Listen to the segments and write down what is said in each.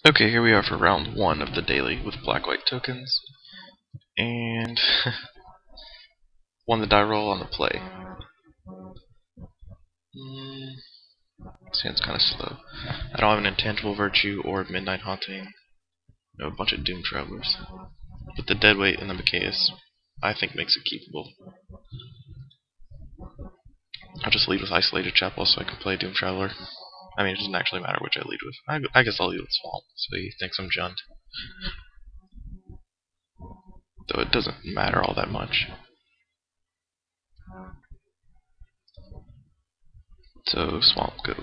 Okay, here we are for round 1 of the daily with black-white tokens, and won the die roll on the play. This hand's kind of slow. I don't have an intangible virtue or midnight haunting. No, a bunch of doom travelers. But the deadweight and the Macias, I think, makes it keepable. I'll just lead with isolated chapel so I can play doom traveler. I mean, it doesn't actually matter which I lead with. I guess I'll lead with swamp, so he thinks I'm Jund. Though it doesn't matter all that much. So, swamp, go.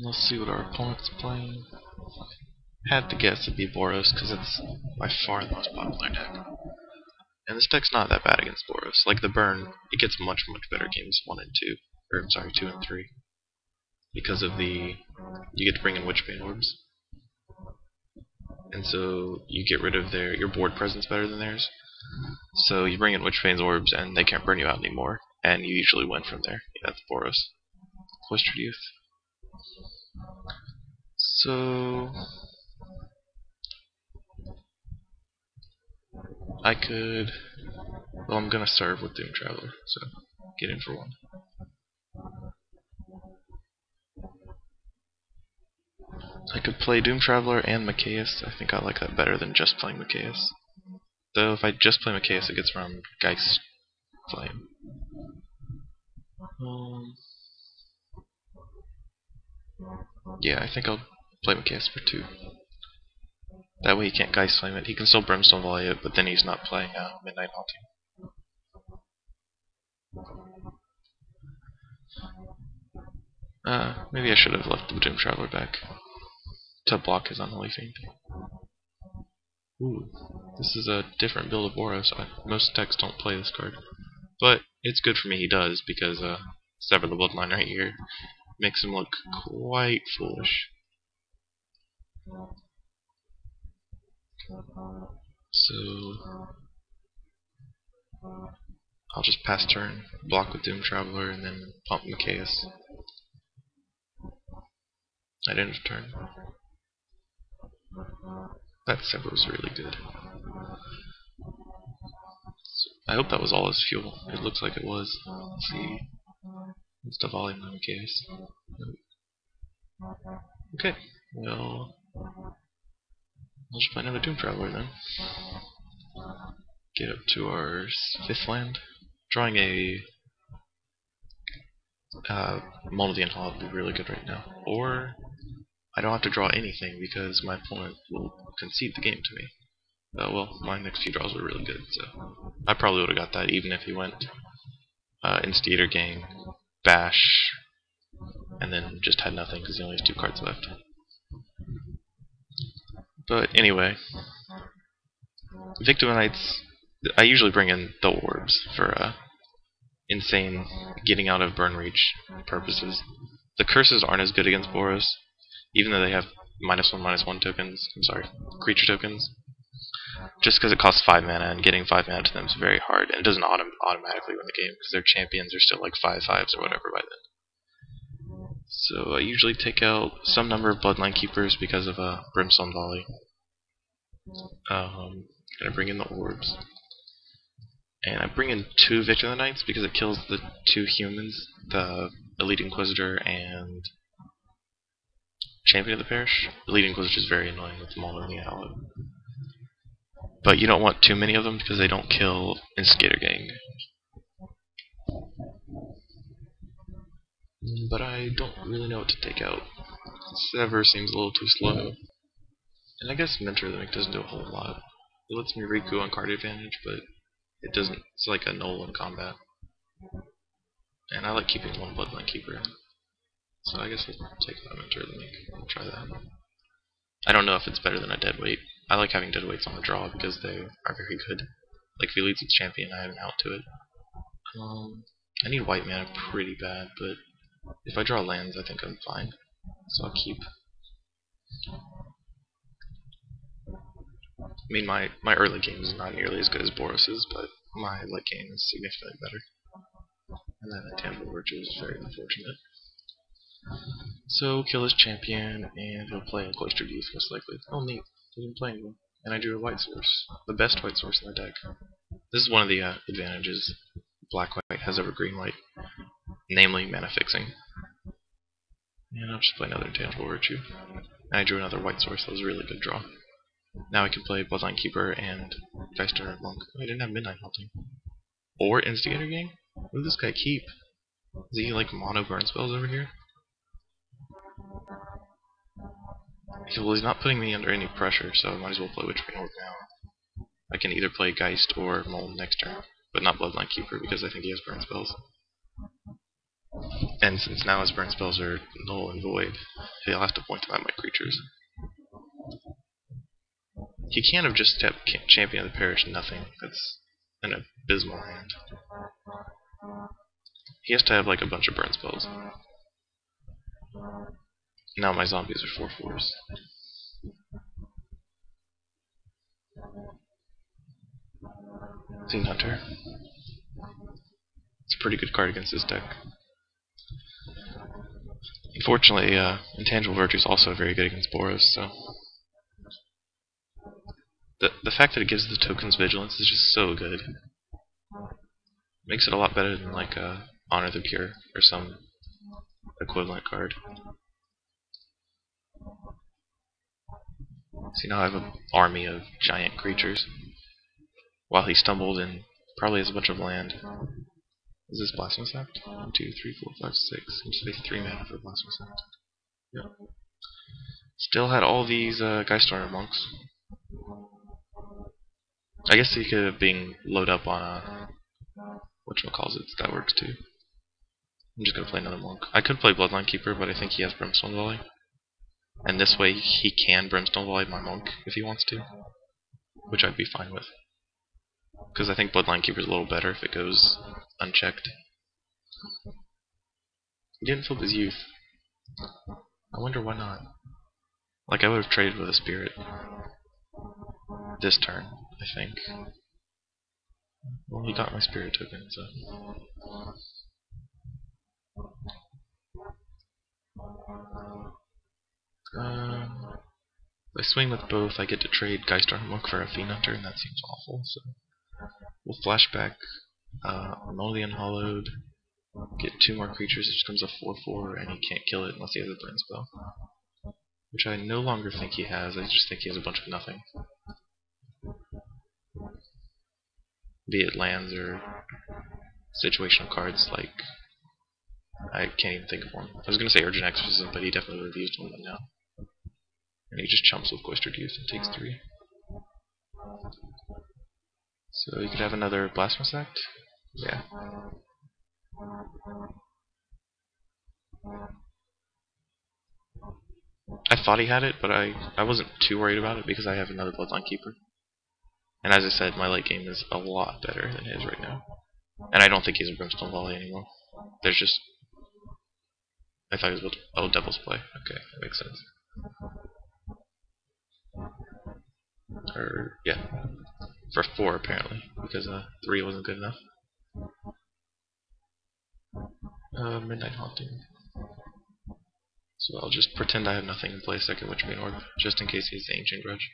Let's see what our opponent's playing. Had to guess it'd be Boros, because it's by far the most popular deck. And this deck's not that bad against Boros. Like the burn, it gets much better games 1 and 2. Or, I'm sorry, 2 and 3. Because of the... you get to bring in Witchbane Orbs. And so you get rid of your board presence better than theirs. So you bring in Witchbane's Orbs and they can't burn you out anymore. And you usually win from there. Yeah, that's Boros. Cloistered Youth. So... I could... well, I'm gonna serve with Doom Traveler, so get in for 1. I could play Doom Traveler and Macias. I think I like that better than just playing Macias. Though if I just play Macias, it gets around Geist Flame. Yeah, I think I'll play Macias for 2. That way he can't Geist Flame it. He can still Brimstone Volley it, but then he's not playing Midnight Haunting. Maybe I should have left the Doom Traveler back to block his Unholy Fiend. Ooh, this is a different build of Boros. Most decks don't play this card. But it's good for me he does, because Sever the Bloodline right here makes him look quite foolish. So I'll just pass turn, block with Doom Traveler, and then pump Macias. At end of turn. That Sever was really good. I hope that was all his fuel. It looks like it was. Let's see. It's the volume in case. Okay, well, I'll just play another Doom Traveler then. Get up to our 5th land. Drawing a Moldian Hall would be really good right now. Or I don't have to draw anything because my opponent will concede the game to me. Well, my next few draws were really good, so I probably would have got that even if he went Instigator Gang, Bash, and then just had nothing because he only has 2 cards left. But anyway, Victim Knights, I usually bring in the orbs for insane getting out of burn reach purposes. The curses aren't as good against Boros, even though they have -1/-1 tokens. I'm sorry, creature tokens. Just because it costs 5 mana, and getting 5 mana to them is very hard, and it doesn't automatically win the game because their champions are still like 5/5s or whatever by then. So I usually take out some number of Bloodline Keepers because of a Brimstone Volley. Gonna bring in the orbs. And I bring in 2 Victim Knights because it kills the 2 humans, the Elite Inquisitor and Champion of the Parish. Elite Inquisitor is very annoying with them all in the ally. But you don't want too many of them because they don't kill Instigator Gang. But I don't really know what to take out. Sever seems a little too slow. And I guess Mentor of the Mink doesn't do a whole lot. It lets me Riku on card advantage, but it doesn't. It's like a null in combat. And I like keeping 1 Bloodline Keeper in. So I guess I'll take out Mentor of the Mink and try that. I don't know if it's better than a Deadweight. I like having Deadweights on the draw because they are very good. Like if he leads with Champion, I have an out to it. I need white mana pretty bad, but if I draw lands, I think I'm fine. So I'll keep. mean, my early game is not nearly as good as Boros's, but my late game is significantly better. And that intangible virtue is very unfortunate. So, kill his champion, and he'll play a Cloistered Youth, most likely. Oh, neat. He didn't play anyone. And I drew a white source. The best white source in the deck. This is one of the advantages black-white has over green-white, namely mana fixing. And I'll just play another intangible virtue. And I drew another white source. That was a really good draw. Now I can play Bloodline Keeper and Geister Monk. Oh, I didn't have Midnight Haunting. Or Instigator Gang? What did this guy keep? Is he like mono burn spells over here? Well, he's not putting me under any pressure, so I might as well play Witchbane Orb now. I can either play Geist or Mole next turn, but not Bloodline Keeper because I think he has burn spells. And since now his burn spells are null and void, he'll have to point them at my creatures. He can't have just stepped Champion of the Parish nothing. That's an abysmal hand. He has to have like a bunch of burn spells. Now my zombies are 4/4s. Fiend Hunter. It's a pretty good card against this deck. Unfortunately, Intangible Virtue is also very good against Boros, so the fact that it gives the tokens vigilance is just so good. Makes it a lot better than like Honor the Pure or some equivalent card. See, now I have an army of giant creatures. While he stumbled and probably has a bunch of land. Is this Blasphemous Act? 1, 2, 3, 4, 5, 6. I'm just wasting 3 mana for Blasphemous Act. Yep. Still had all these Geistormer monks. I guess he could have been load up on a whatchamacallit, that works too. I'm just gonna play another monk. I could play Bloodline Keeper, but I think he has Brimstone Volley. And this way he can Brimstone Volley my monk if he wants to. Which I'd be fine with. Because I think Bloodline Keeper is a little better if it goes unchecked. He didn't flip his youth. I wonder why not. Like, I would have traded with a spirit this turn, I think. Well, he got my spirit token, so. If I swing with both, I get to trade Geistar Monk for a Fiend Hunter, and that seems awful, so. We'll flashback Annul the Unhallowed, get 2 more creatures, it just becomes a 4/4, and he can't kill it unless he has a burn spell. Which I no longer think he has, I just think he has a bunch of nothing. Be it lands or situational cards like... I can't even think of one. I was going to say Urgent Exorcism, but he definitely would have used one by now. And he just chumps with Cloistered Youth and takes 3. So you could have another Blasphemous Act? Yeah. I thought he had it, but I wasn't too worried about it because I have another Bloodline Keeper. And as I said, my late game is a lot better than his right now. And I don't think he's a Brimstone Volley anymore. There's just... I thought he was about to... Oh, Devil's Play. Okay, that makes sense. Or, yeah. For 4, apparently. Because 3 wasn't good enough. Midnight Haunting. So I'll just pretend I have nothing and play a second Witchbane Orb, just in case he has the Ancient Grudge.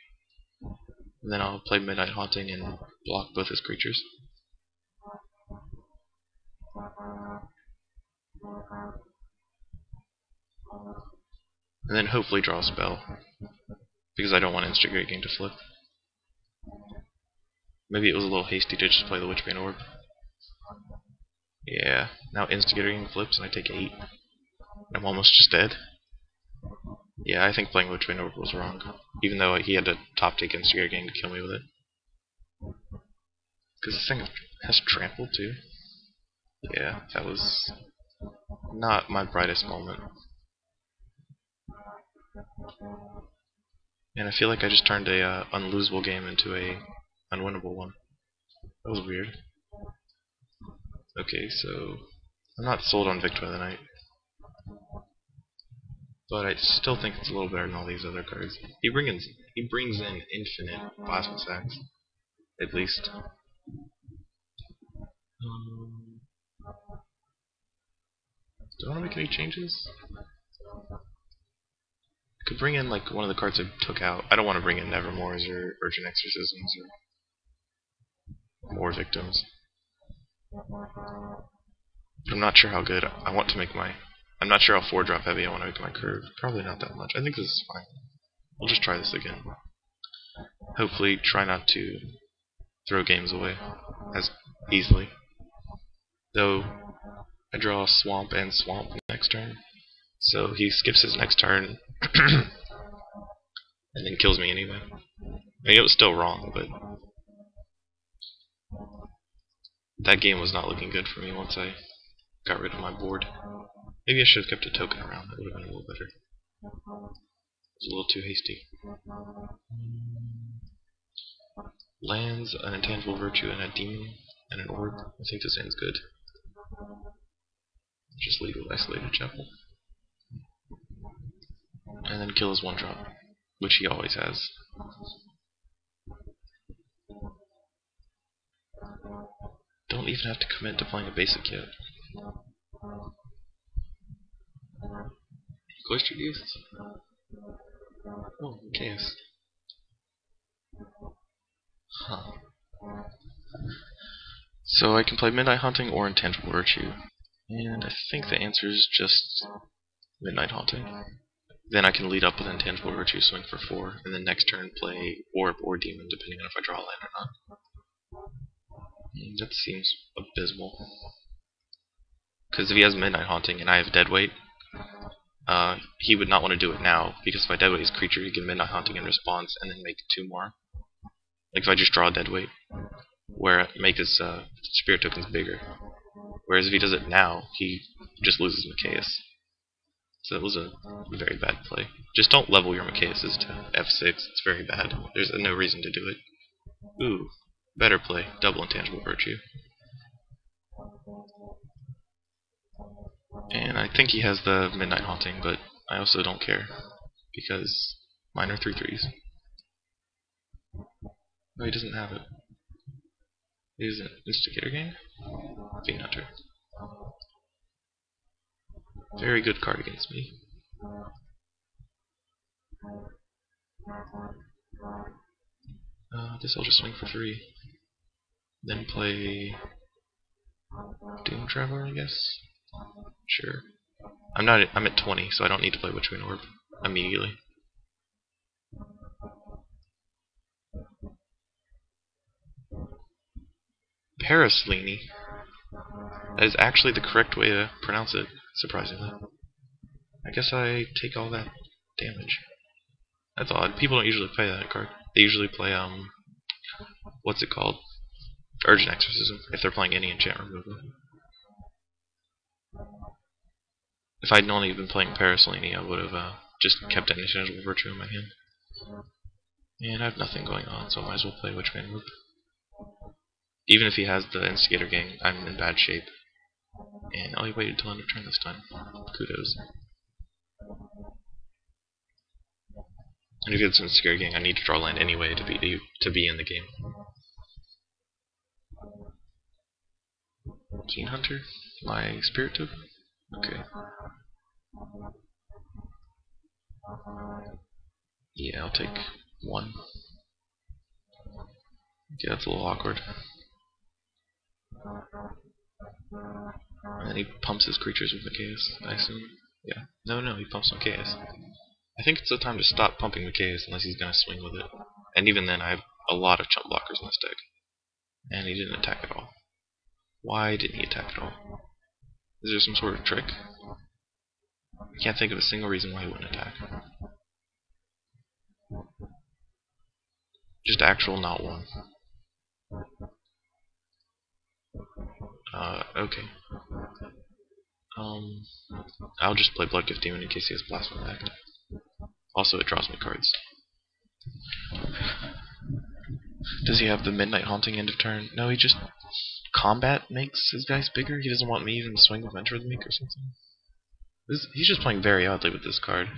And then I'll play Midnight Haunting and block both his creatures. And then hopefully draw a spell. Because I don't want Instigate Gang to flip. Maybe it was a little hasty to just play the Witchbane Orb. Yeah, now Instigator Gang flips and I take 8. I'm almost just dead. Yeah, I think playing Witchbane Orb was wrong. Even though he had to top take Instigator Gang to kill me with it. Because this thing has trampled too. Yeah, that was not my brightest moment. And I feel like I just turned a unlosable game into a unwinnable one. That was weird. Okay, so I'm not sold on Victory of the Night. but I still think it's a little better than all these other cards. He brings in infinite plasma sacks, at least. Do I want to make any changes? I could bring in like one of the cards I took out. I don't want to bring in Nevermores or Urgent Exorcisms or more victims. I'm not sure how good I want to make my. I'm not sure how 4-drop heavy I want to make my curve. Probably not that much. I think this is fine. We'll just try this again. Hopefully, try not to throw games away as easily. Though, I draw Swamp and Swamp next turn. So he skips his next turn and then kills me anyway. I mean, it was still wrong, but that game was not looking good for me once I got rid of my board. Maybe I should have kept a token around. That would have been a little better. It was a little too hasty. Lands, an intangible virtue, and a demon, and an orb. I think this ends good. Just lead with Isolated Chapel. And then kill his 1-drop, which he always has. Don't even have to commit to playing a basic yet. Cloistered Youth? Oh, chaos. Huh. So I can play Midnight Haunting or Intangible Virtue. And I think the answer is just Midnight Haunting. Then I can lead up with Intangible Virtue, swing for 4, and then next turn play Orb or Demon, depending on if I draw a land or not. That seems abysmal. Because if he has Midnight Haunting and I have Deadweight, he would not want to do it now, because if I Deadweight his creature, he can Midnight Haunting in response and then make 2 more. Like if I just draw Deadweight, where make his spirit tokens bigger. Whereas if he does it now, he just loses Machias. So it was a very bad play. Just don't level your Machiases to F6, it's very bad. There's no reason to do it. Ooh, better play, double Intangible Virtue. And I think he has the Midnight Haunting, but I also don't care, because mine are 3/3s. No, he doesn't have it. He is an Instigator Gang? Fiend Hunter. Very good card against me. I guess I'll just swing for 3. Then play Doom Traveler, I guess? Sure. I'm at 20, so I don't need to play Witchwind Orb immediately. Paraslini. That is actually the correct way to pronounce it, surprisingly. I guess I take all that damage. That's odd. People don't usually play that card. They usually play, what's it called? Urgent Exorcism, if they're playing any enchant removal. If I'd only been playing Paraslini, I would have just kept an Intangible Virtue in my hand. And I have nothing going on, so I might as well play Witchwind Orb. Even if he has the Instigator Gang, I'm in bad shape. And he waited till end of turn this time. Kudos. And if it's an Instigator Gang, I need to draw land anyway to be in the game. Fiend Hunter? My Spirit Token? Okay. Yeah, I'll take 1. Yeah, that's a little awkward. And then he pumps his creatures with Machias, I assume. Yeah. No, he pumps Machias. I think it's the time to stop pumping Machias unless he's going to swing with it. And even then, I have a lot of chump blockers in this deck. And he didn't attack at all. Why didn't he attack at all? Is there some sort of trick? I can't think of a single reason why he wouldn't attack. Just actual not 1. Okay. I'll just play Bloodgift Demon in case he has Plasma back. Also, it draws me cards. Does he have the Midnight Haunting end of turn? No, he just... Combat makes his guys bigger? He doesn't want me even to swing with Enter the Meek or something? He's just playing very oddly with this card.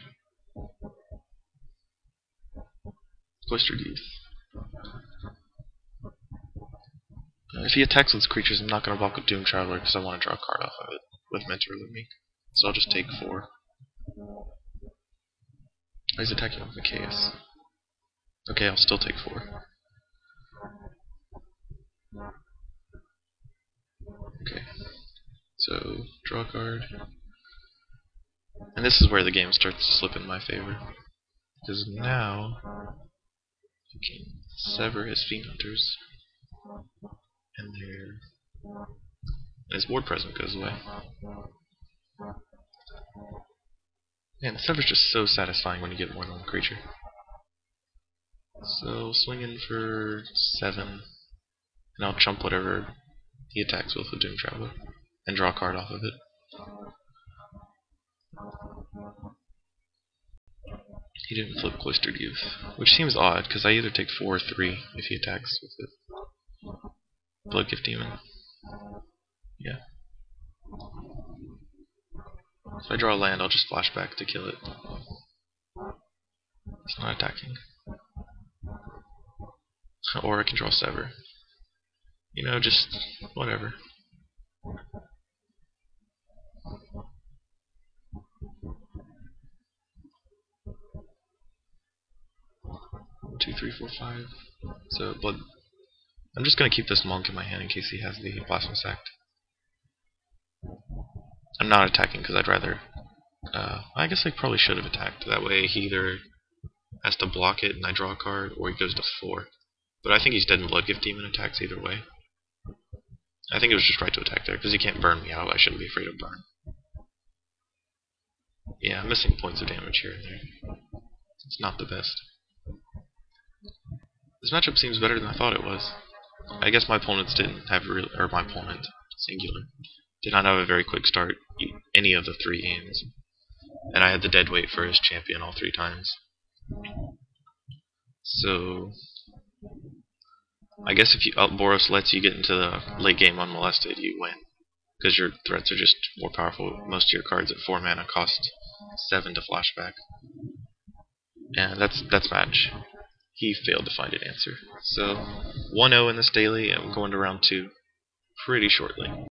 Cloistered Youth. If he attacks with creatures, I'm not going to block with Doom Traveler because I want to draw a card off of it with Mentor Lumik. So I'll just take 4. He's attacking with Chaos. Okay, I'll still take 4. Okay. So, draw a card. And this is where the game starts to slip in my favor. Because now, you can sever his Fiend Hunters. And his Ward Present goes away. Man, the sever's just so satisfying when you get more than one creature. So, swing in for 7. And I'll chump whatever he attacks with Doom Traveler. And draw a card off of it. He didn't flip Cloistered Youth, which seems odd, because I either take 4 or 3 if he attacks with it. Bloodgift Demon. Yeah. If I draw a land, I'll just flash back to kill it. It's not attacking. Or I can draw Sever. You know, just whatever. Two, 3, 4, 5. So blood. I'm just gonna keep this monk in my hand in case he has the Blasphemous Act. I'm not attacking because I'd rather. I guess I probably should have attacked. That way he either has to block it and I draw a card, or he goes to 4. But I think he's dead in Bloodgift Demon attacks either way. I think it was just right to attack there because he can't burn me out. I shouldn't be afraid of burn. Yeah, I'm missing points of damage here and there. It's not the best. This matchup seems better than I thought it was. I guess my opponents didn't have my opponent, singular, did not have a very quick start any of the 3 games. And I had the dead weight for his champion all 3 times. So I guess if Boros lets you get into the late game unmolested, you win. Because your threats are just more powerful. Most of your cards at 4 mana cost 7 to flashback. And that's match. He failed to find an answer. So 1-0 in this daily, and I'm going to round 2 pretty shortly.